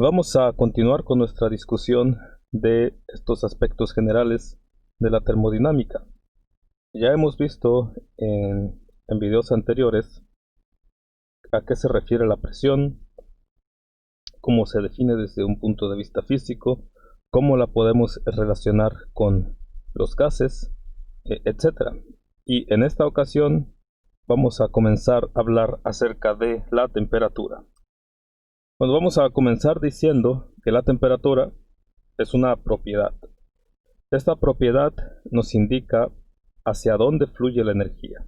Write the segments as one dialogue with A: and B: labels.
A: Vamos a continuar con nuestra discusión de estos aspectos generales de la termodinámica. Ya hemos visto en videos anteriores a qué se refiere la presión, cómo se define desde un punto de vista físico, cómo la podemos relacionar con los gases, etc. Y en esta ocasión vamos a comenzar a hablar acerca de la temperatura. Bueno, vamos a comenzar diciendo que la temperatura es una propiedad. Esta propiedad nos indica hacia dónde fluye la energía.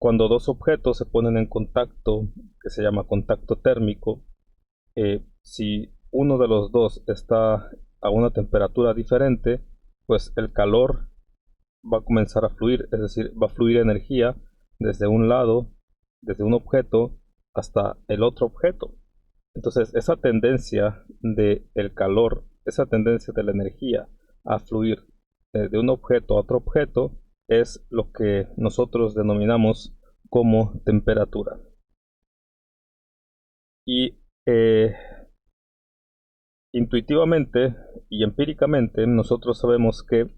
A: Cuando dos objetos se ponen en contacto, que se llama contacto térmico, si uno de los dos está a una temperatura diferente, pues el calor va a comenzar a fluir, es decir, va a fluir energía desde un lado, desde un objeto, hasta el otro objeto. Entonces, esa tendencia del calor, esa tendencia de la energía a fluir de un objeto a otro objeto es lo que nosotros denominamos como temperatura. Y intuitivamente y empíricamente nosotros sabemos que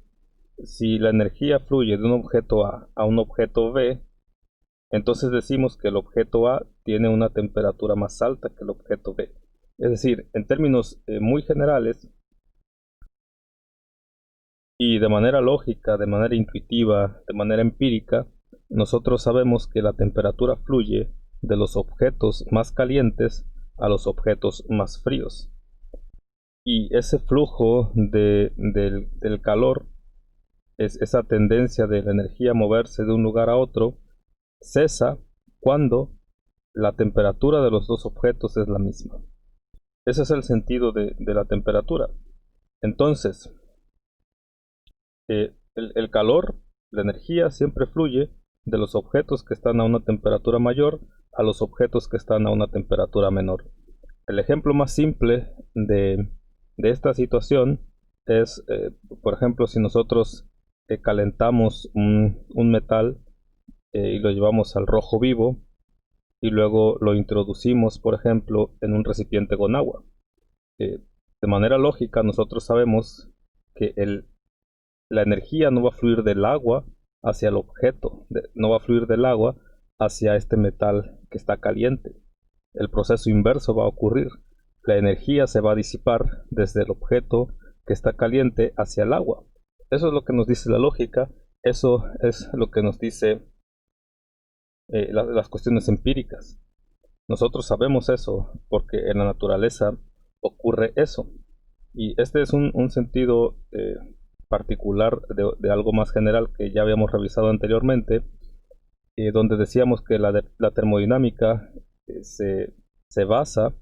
A: si la energía fluye de un objeto A un objeto B, entonces decimos que el objeto A tiene una temperatura más alta que el objeto B. Es decir, en términos muy generales y de manera lógica, de manera intuitiva, de manera empírica, nosotros sabemos que la temperatura fluye de los objetos más calientes a los objetos más fríos. Y ese flujo del calor, esa tendencia de la energía a moverse de un lugar a otro, cesa cuando la temperatura de los dos objetos es la misma. Ese es el sentido de la temperatura. Entonces, el calor, la energía siempre fluye de los objetos que están a una temperatura mayor a los objetos que están a una temperatura menor. El ejemplo más simple de esta situación es, por ejemplo, si nosotros calentamos un metal y lo llevamos al rojo vivo y luego lo introducimos, por ejemplo, en un recipiente con agua. De manera lógica, nosotros sabemos que la energía no va a fluir del agua hacia el objeto, no va a fluir del agua hacia este metal que está caliente. El proceso inverso va a ocurrir. La energía se va a disipar desde el objeto que está caliente hacia el agua. Eso es lo que nos dice la lógica, eso es lo que nos dice las cuestiones empíricas. Nosotros sabemos eso porque en la naturaleza ocurre eso. Y este es un sentido particular de algo más general que ya habíamos revisado anteriormente, donde decíamos que la termodinámica se basa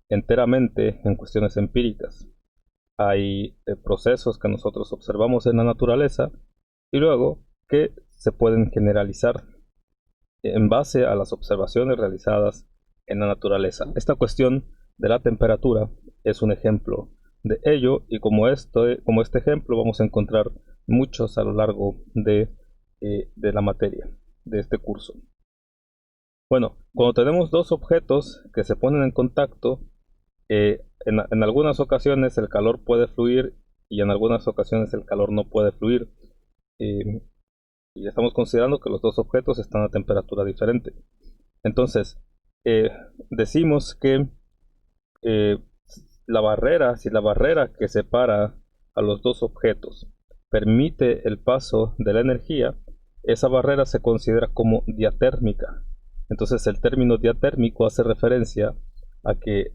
A: enteramente en cuestiones empíricas. Hay procesos que nosotros observamos en la naturaleza y luego que se pueden generalizar en base a las observaciones realizadas en la naturaleza. Esta cuestión de la temperatura es un ejemplo de ello, y como este ejemplo vamos a encontrar muchos a lo largo de la materia de este curso. Bueno, cuando tenemos dos objetos que se ponen en contacto, en algunas ocasiones el calor puede fluir y en algunas ocasiones el calor no puede fluir. Y estamos considerando que los dos objetos están a temperatura diferente. Entonces, decimos que eh, si la barrera que separa a los dos objetos permite el paso de la energía, esa barrera se considera como diatérmica. Entonces el término diatérmico hace referencia a que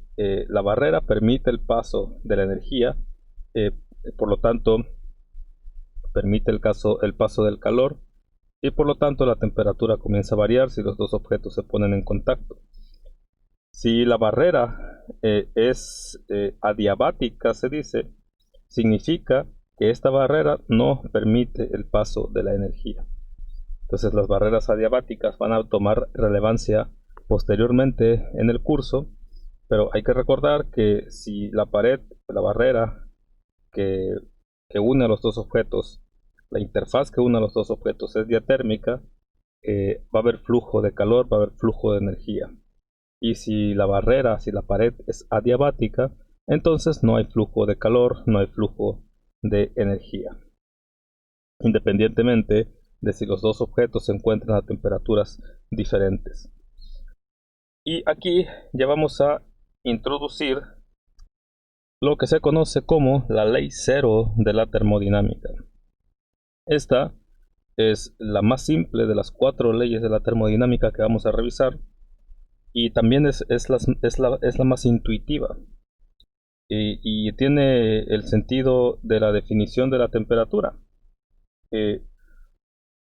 A: la barrera permite el paso de la energía, eh, por lo tanto permite el paso del calor, y por lo tanto la temperatura comienza a variar si los dos objetos se ponen en contacto. Si la barrera es adiabática, se dice, significa que esta barrera no permite el paso de la energía. Entonces las barreras adiabáticas van a tomar relevancia posteriormente en el curso, pero hay que recordar que si la barrera que, que une a los dos objetos, la interfaz que une a los dos objetos es diatérmica, va a haber flujo de calor, va a haber flujo de energía. Y si la barrera, si la pared es adiabática, entonces no hay flujo de calor, no hay flujo de energía, independientemente de si los dos objetos se encuentran a temperaturas diferentes. Y aquí ya vamos a introducir lo que se conoce como la ley cero de la termodinámica. Esta es la más simple de las 4 leyes de la termodinámica que vamos a revisar, y también es la más intuitiva, y tiene el sentido de la definición de la temperatura.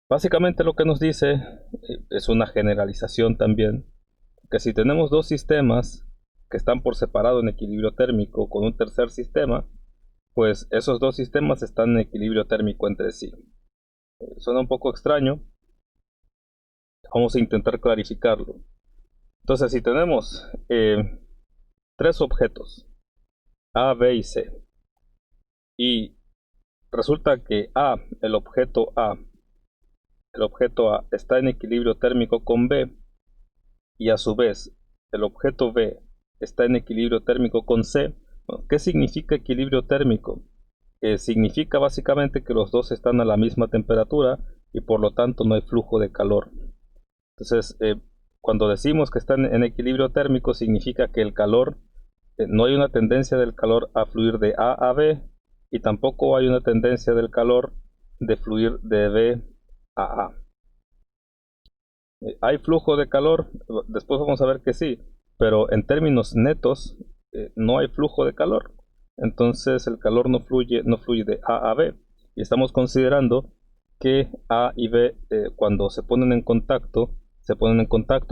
A: Básicamente lo que nos dice, es una generalización también, que si tenemos dos sistemas que están por separado en equilibrio térmico con un tercer sistema, pues esos dos sistemas están en equilibrio térmico entre sí. Suena un poco extraño, vamos a intentar clarificarlo. Entonces, si tenemos tres objetos, A, B y C, y resulta que el objeto A está en equilibrio térmico con B, y a su vez el objeto B está en equilibrio térmico con C. Bueno, ¿qué significa equilibrio térmico? Significa básicamente que los dos están a la misma temperatura y por lo tanto no hay flujo de calor. Entonces, cuando decimos que están en equilibrio térmico, significa que el calor, no hay una tendencia del calor a fluir de A a B, y tampoco hay una tendencia del calor de fluir de B a A. ¿Hay flujo de calor? Después vamos a ver que sí, pero en términos netos, no hay flujo de calor. Entonces el calor no fluye de A a B, y estamos considerando que A y B, cuando se ponen en contacto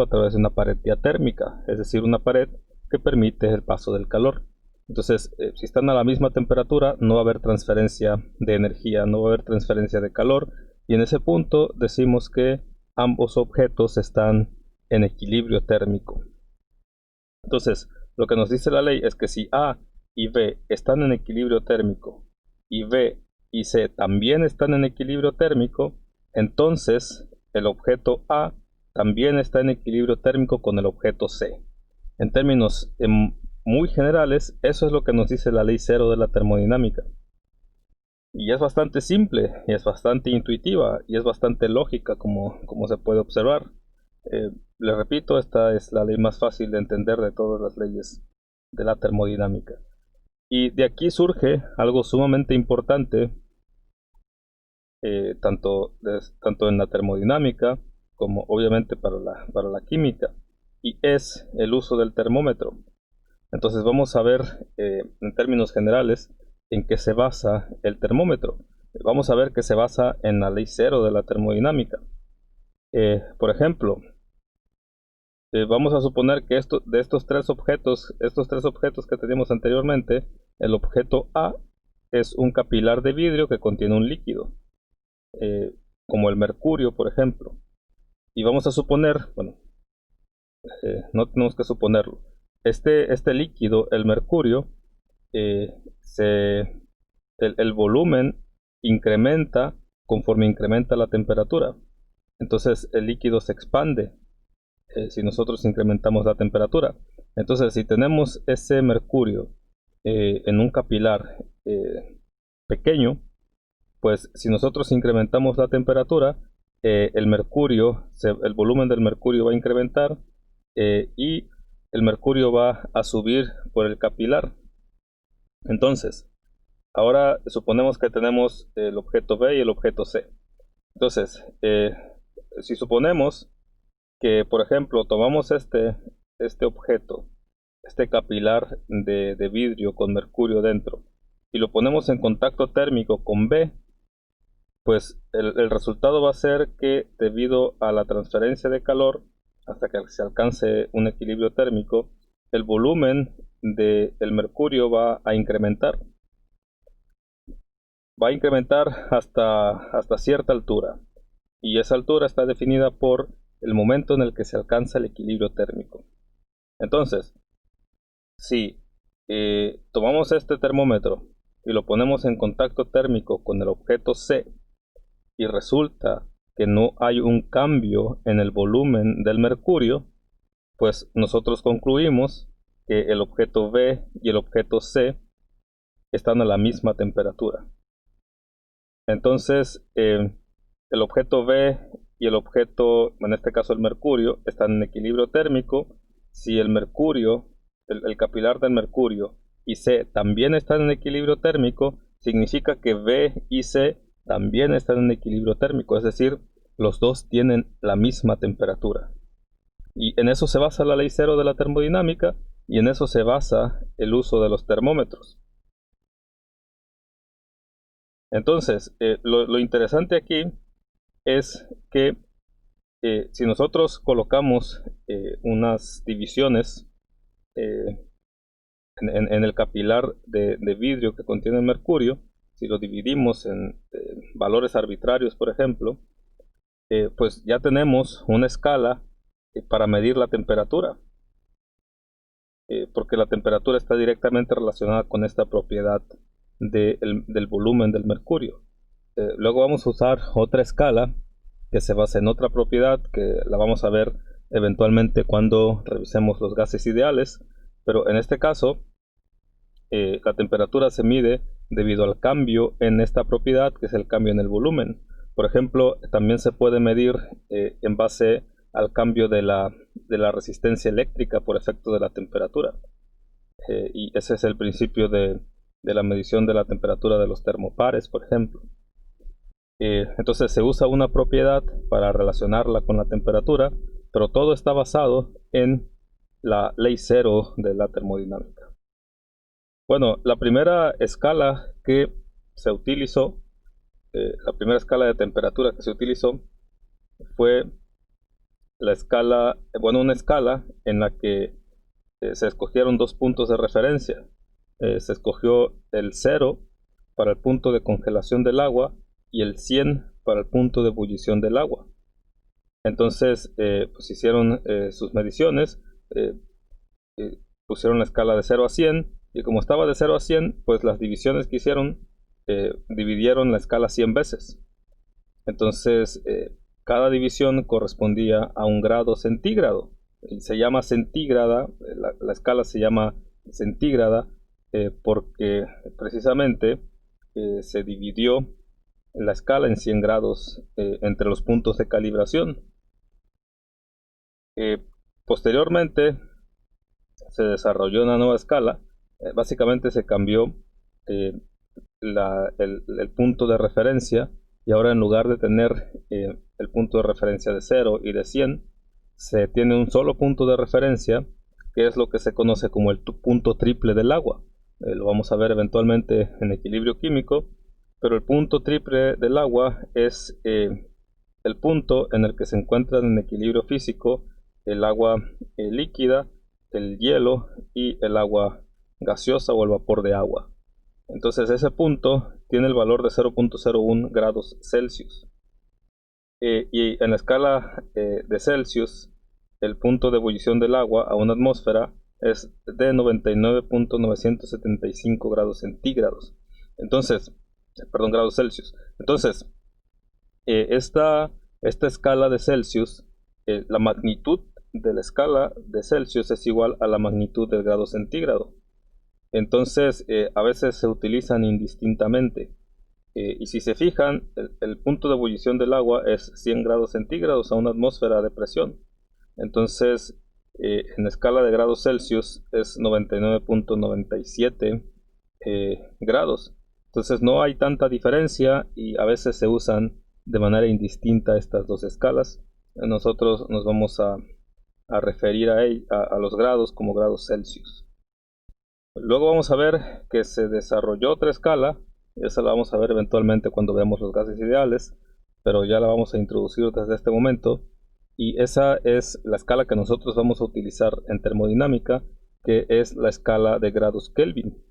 A: a través de una pared diatérmica, es decir, una pared que permite el paso del calor. Entonces, si están a la misma temperatura, no va a haber transferencia de energía, no va a haber transferencia de calor, y en ese punto decimos que ambos objetos están en equilibrio térmico. Entonces, lo que nos dice la ley es que si A y B están en equilibrio térmico, y B y C también están en equilibrio térmico, entonces el objeto A también está en equilibrio térmico con el objeto C. En términos muy generales, eso es lo que nos dice la ley cero de la termodinámica. Y es bastante simple, y es bastante intuitiva, y es bastante lógica, como se puede observar. Le repito, esta es la ley más fácil de entender de todas las leyes de la termodinámica. Y de aquí surge algo sumamente importante, tanto en la termodinámica como obviamente para la química, y es el uso del termómetro. Entonces vamos a ver, en términos generales, en qué se basa el termómetro. Vamos a ver que se basa en la ley cero de la termodinámica. Por ejemplo, vamos a suponer que de estos tres objetos que teníamos anteriormente, el objeto A es un capilar de vidrio que contiene un líquido, como el mercurio, por ejemplo. Y vamos a suponer, bueno, no tenemos que suponerlo, este líquido, el mercurio, eh, el volumen incrementa conforme incrementa la temperatura. Entonces el líquido se expande, si nosotros incrementamos la temperatura. Entonces, si tenemos ese mercurio, en un capilar pequeño, pues si nosotros incrementamos la temperatura, el volumen del mercurio va a incrementar, y el mercurio va a subir por el capilar. Entonces, ahora suponemos que tenemos el objeto B y el objeto C. Entonces, si suponemos que, por ejemplo, tomamos este objeto, este capilar de vidrio con mercurio dentro, y lo ponemos en contacto térmico con B, pues el resultado va a ser que, debido a la transferencia de calor hasta que se alcance un equilibrio térmico, el volumen del mercurio va a incrementar. Va a incrementar hasta cierta altura, y esa altura está definida por el momento en el que se alcanza el equilibrio térmico. Entonces, si tomamos este termómetro y lo ponemos en contacto térmico con el objeto C, y resulta que no hay un cambio en el volumen del mercurio, pues nosotros concluimos que el objeto B y el objeto C están a la misma temperatura. Entonces, el objeto B y el objeto, en este caso el mercurio, están en equilibrio térmico. Si el mercurio, el capilar del mercurio y C también están en equilibrio térmico, significa que B y C también están en equilibrio térmico, es decir, los dos tienen la misma temperatura. Y en eso se basa la ley cero de la termodinámica y en eso se basa el uso de los termómetros. Entonces, lo interesante aquí es que si nosotros colocamos unas divisiones eh, en el capilar de vidrio que contiene el mercurio, si lo dividimos en valores arbitrarios, por ejemplo, pues ya tenemos una escala para medir la temperatura, porque la temperatura está directamente relacionada con esta propiedad del volumen del mercurio. Luego vamos a usar otra escala que se basa en otra propiedad que la vamos a ver eventualmente cuando revisemos los gases ideales, pero en este caso la temperatura se mide debido al cambio en esta propiedad, que es el cambio en el volumen. Por ejemplo, también se puede medir en base al cambio de la resistencia eléctrica por efecto de la temperatura. Y ese es el principio de la medición de la temperatura de los termopares, por ejemplo. Entonces se usa una propiedad para relacionarla con la temperatura, pero todo está basado en la ley cero de la termodinámica. Bueno, la primera escala que se utilizó, la primera escala de temperatura que se utilizó fue la escala, una escala en la que se escogieron dos puntos de referencia. Se escogió el 0 para el punto de congelación del agua y el 100 para el punto de ebullición del agua. Entonces, pues hicieron sus mediciones, pusieron la escala de 0 a 100 y como estaba de 0 a 100, pues las divisiones que hicieron dividieron la escala 100 veces. Entonces, cada división correspondía a un grado centígrado. Y se llama centígrada, la escala se llama centígrada porque precisamente se dividió la escala en 100 grados entre los puntos de calibración. Posteriormente se desarrolló una nueva escala. Básicamente se cambió el punto de referencia y ahora en lugar de tener el punto de referencia de 0 y de 100, se tiene un solo punto de referencia que es lo que se conoce como el punto triple del agua. Lo vamos a ver eventualmente en equilibrio químico, pero el punto triple del agua es el punto en el que se encuentran en equilibrio físico el agua líquida, el hielo y el agua gaseosa o el vapor de agua. Entonces ese punto tiene el valor de 0.01 grados Celsius. Y en la escala de Celsius, el punto de ebullición del agua a una atmósfera es de 99.975 grados centígrados. Entonces, perdón, grados Celsius. Entonces, esta escala de Celsius, la magnitud de la escala de Celsius es igual a la magnitud del grado centígrado. Entonces, a veces se utilizan indistintamente. Y si se fijan, el punto de ebullición del agua es 100 grados centígrados a una atmósfera de presión. Entonces, en escala de grados Celsius es 99.97 grados. Entonces no hay tanta diferencia y a veces se usan de manera indistinta estas dos escalas. Nosotros nos vamos a referir a los grados como grados Celsius. Luego vamos a ver que se desarrolló otra escala. Esa la vamos a ver eventualmente cuando veamos los gases ideales, pero ya la vamos a introducir desde este momento. Y esa es la escala que nosotros vamos a utilizar en termodinámica, que es la escala de grados Kelvin.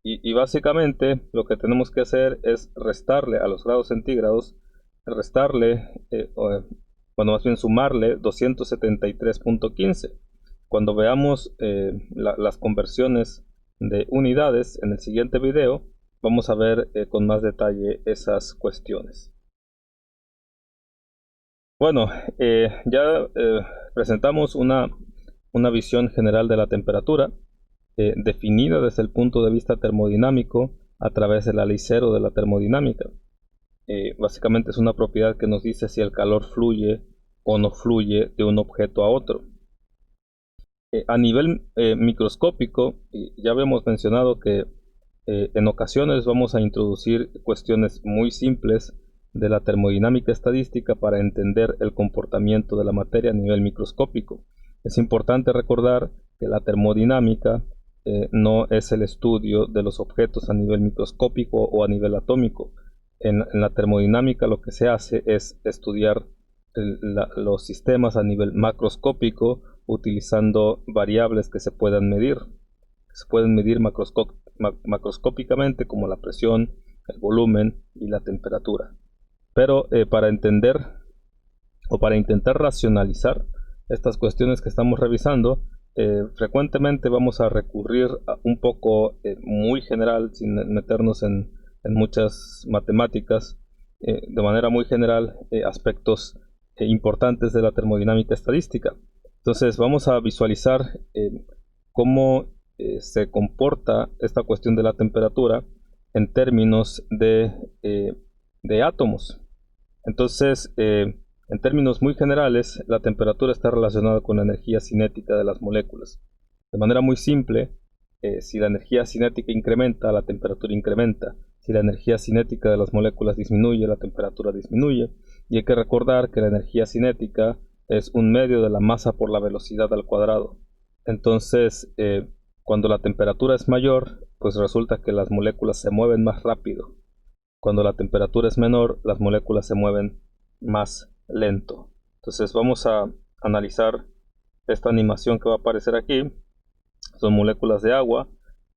A: Y básicamente lo que tenemos que hacer es restarle a los grados centígrados, más bien sumarle 273.15. Cuando veamos las conversiones de unidades en el siguiente video, vamos a ver con más detalle esas cuestiones. Bueno, ya presentamos una visión general de la temperatura, definida desde el punto de vista termodinámico a través de la ley cero de la termodinámica. Básicamente es una propiedad que nos dice si el calor fluye o no fluye de un objeto a otro. A nivel microscópico, ya habíamos mencionado que en ocasiones vamos a introducir cuestiones muy simples de la termodinámica estadística para entender el comportamiento de la materia a nivel microscópico. Es importante recordar que la termodinámica no es el estudio de los objetos a nivel microscópico o a nivel atómico. En la termodinámica lo que se hace es estudiar los sistemas a nivel macroscópico utilizando variables que se puedan medir. Se pueden medir macroscópicamente como la presión, el volumen y la temperatura. Pero para entender o para intentar racionalizar estas cuestiones que estamos revisando, frecuentemente vamos a recurrir a un poco muy general, sin meternos en muchas matemáticas, de manera muy general, aspectos importantes de la termodinámica estadística. Entonces vamos a visualizar cómo se comporta esta cuestión de la temperatura en términos de átomos. Entonces, en términos muy generales, la temperatura está relacionada con la energía cinética de las moléculas. De manera muy simple, si la energía cinética incrementa, la temperatura incrementa. Si la energía cinética de las moléculas disminuye, la temperatura disminuye. Y hay que recordar que la energía cinética es un medio de la masa por la velocidad al cuadrado. Entonces, cuando la temperatura es mayor, pues resulta que las moléculas se mueven más rápido. Cuando la temperatura es menor, las moléculas se mueven más lento. Entonces vamos a analizar esta animación que va a aparecer aquí. Son moléculas de agua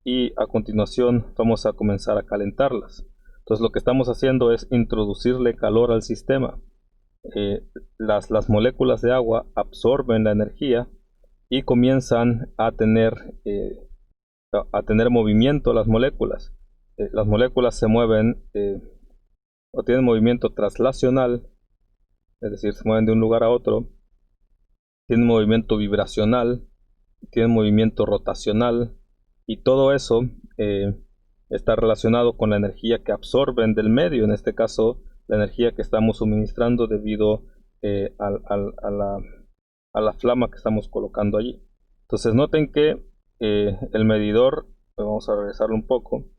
A: y a continuación vamos a comenzar a calentarlas. Entonces lo que estamos haciendo es introducirle calor al sistema. Las moléculas de agua absorben la energía y comienzan a tener movimiento las moléculas. Las moléculas se mueven o tienen movimiento traslacional, es decir, se mueven de un lugar a otro, tienen movimiento vibracional, tienen movimiento rotacional, y todo eso está relacionado con la energía que absorben del medio, en este caso la energía que estamos suministrando debido a la flama que estamos colocando allí. Entonces noten que el medidor, vamos a regresarlo un poco.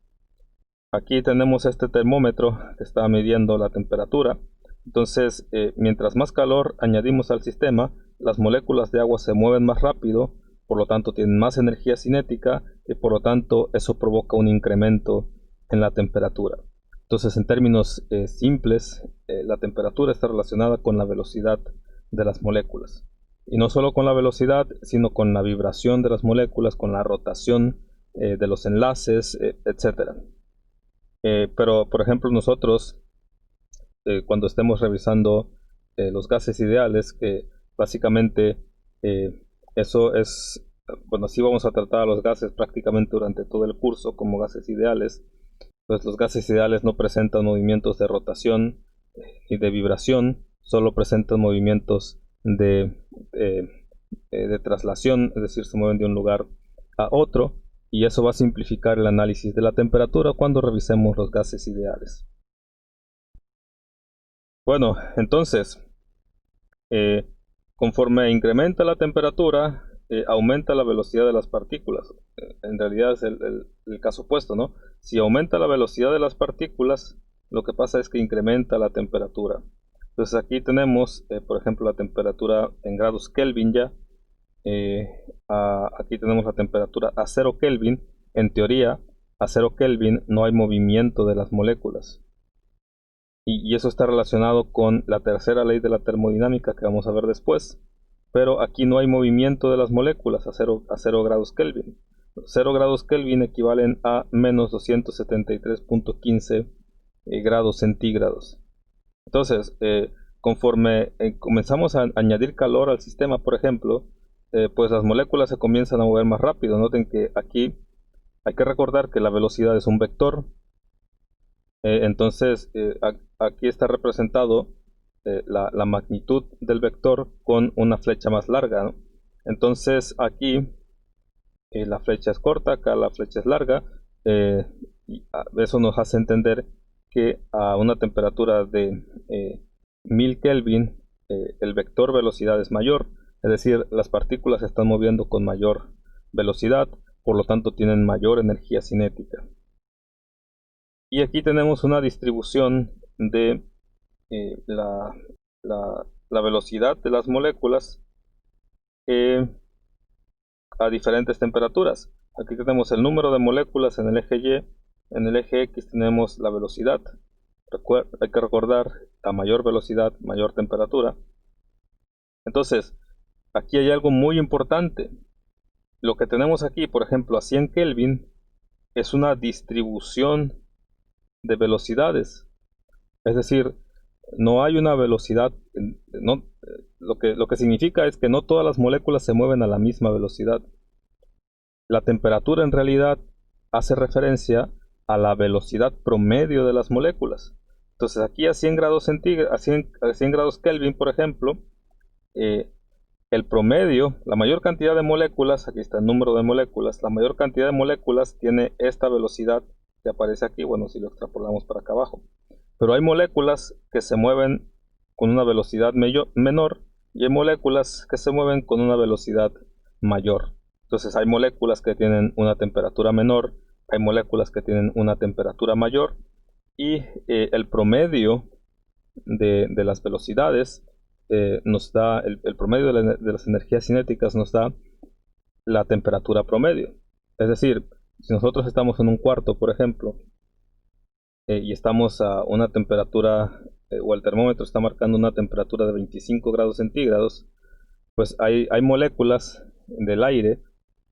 A: Aquí tenemos este termómetro que está midiendo la temperatura. Entonces, mientras más calor añadimos al sistema, las moléculas de agua se mueven más rápido, por lo tanto tienen más energía cinética y por lo tanto eso provoca un incremento en la temperatura. Entonces, en términos simples, la temperatura está relacionada con la velocidad de las moléculas. Y no solo con la velocidad, sino con la vibración de las moléculas, con la rotación de los enlaces, etc. Pero, por ejemplo, nosotros, cuando estemos revisando los gases ideales, que básicamente eso es, bueno, sí vamos a tratar a los gases prácticamente durante todo el curso como gases ideales, pues los gases ideales no presentan movimientos de rotación y de vibración, solo presentan movimientos de traslación, es decir, se mueven de un lugar a otro, y eso va a simplificar el análisis de la temperatura cuando revisemos los gases ideales. Bueno, entonces, eh, conforme incrementa la temperatura, aumenta la velocidad de las partículas. En realidad es el caso opuesto, ¿no? Si aumenta la velocidad de las partículas, lo que pasa es que incrementa la temperatura. Entonces aquí tenemos, por ejemplo, la temperatura en grados Kelvin ya. Aquí tenemos la temperatura a 0 Kelvin. En teoría, a 0 Kelvin no hay movimiento de las moléculas. Y eso está relacionado con la tercera ley de la termodinámica que vamos a ver después. Pero aquí no hay movimiento de las moléculas a 0 grados Kelvin. 0 grados Kelvin equivalen a menos 273.15 grados centígrados. Entonces, conforme comenzamos a añadir calor al sistema, por ejemplo, pues las moléculas se comienzan a mover más rápido. Noten que aquí hay que recordar que la velocidad es un vector. Entonces, aquí está representado la magnitud del vector con una flecha más larga, ¿no? Entonces aquí la flecha es corta, acá la flecha es larga, y eso nos hace entender que a una temperatura de 1000 Kelvin el vector velocidad es mayor, es decir, las partículas se están moviendo con mayor velocidad, por lo tanto tienen mayor energía cinética. Y aquí tenemos una distribución de eh, la, la velocidad de las moléculas a diferentes temperaturas. Aquí tenemos el número de moléculas en el eje Y, en el eje X tenemos la velocidad. Hay que recordar, a mayor velocidad, mayor temperatura. Entonces, aquí hay algo muy importante. Lo que tenemos aquí, por ejemplo, a 100 Kelvin, es una distribución de velocidades. Es decir, no hay una velocidad, no, lo que significa es que no todas las moléculas se mueven a la misma velocidad. La temperatura en realidad hace referencia a la velocidad promedio de las moléculas. Entonces aquí a 100 grados centígrados, a 100 grados Kelvin, por ejemplo, eh, el promedio, la mayor cantidad de moléculas, aquí está el número de moléculas, la mayor cantidad de moléculas tiene esta velocidad que aparece aquí, bueno, si lo extrapolamos para acá abajo. Pero hay moléculas que se mueven con una velocidad menor y hay moléculas que se mueven con una velocidad mayor. Entonces hay moléculas que tienen una temperatura menor, hay moléculas que tienen una temperatura mayor y el promedio de las velocidades nos da, el promedio de las energías cinéticas nos da la temperatura promedio. Es decir, si nosotros estamos en un cuarto, por ejemplo, y estamos a una temperatura, o el termómetro está marcando una temperatura de 25 grados centígrados, pues hay moléculas del aire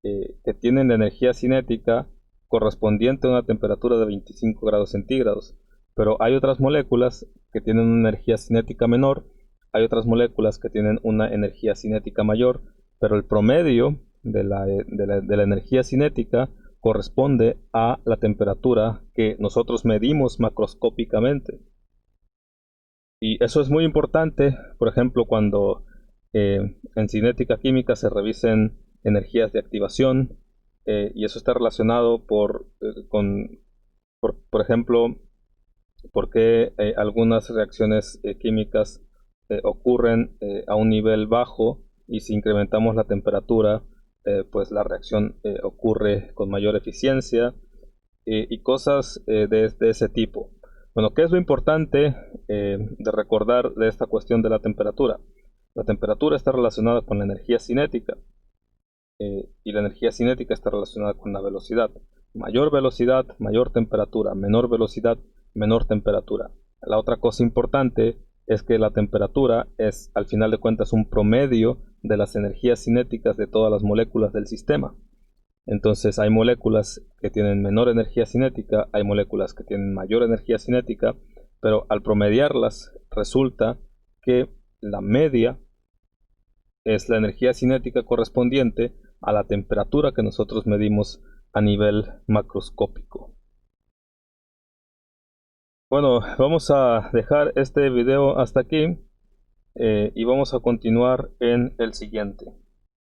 A: que tienen la energía cinética correspondiente a una temperatura de 25 grados centígrados. Pero hay otras moléculas que tienen una energía cinética menor, hay otras moléculas que tienen una energía cinética mayor, pero el promedio de la energía cinética corresponde a la temperatura que nosotros medimos macroscópicamente. Y eso es muy importante, por ejemplo, cuando en cinética química se revisen energías de activación, y eso está relacionado por ejemplo, por qué algunas reacciones químicas ocurren a un nivel bajo y si incrementamos la temperatura, pues la reacción ocurre con mayor eficiencia, y cosas de ese tipo. Bueno, ¿qué es lo importante de recordar de esta cuestión de la temperatura? La temperatura está relacionada con la energía cinética, y la energía cinética está relacionada con la velocidad. Mayor velocidad, mayor temperatura; menor velocidad, menor temperatura. La otra cosa importante es que la temperatura es, al final de cuentas, un promedio de las energías cinéticas de todas las moléculas del sistema. Entonces hay moléculas que tienen menor energía cinética, hay moléculas que tienen mayor energía cinética, pero al promediarlas resulta que la media es la energía cinética correspondiente a la temperatura que nosotros medimos a nivel macroscópico. Bueno, vamos a dejar este video hasta aquí, y vamos a continuar en el siguiente.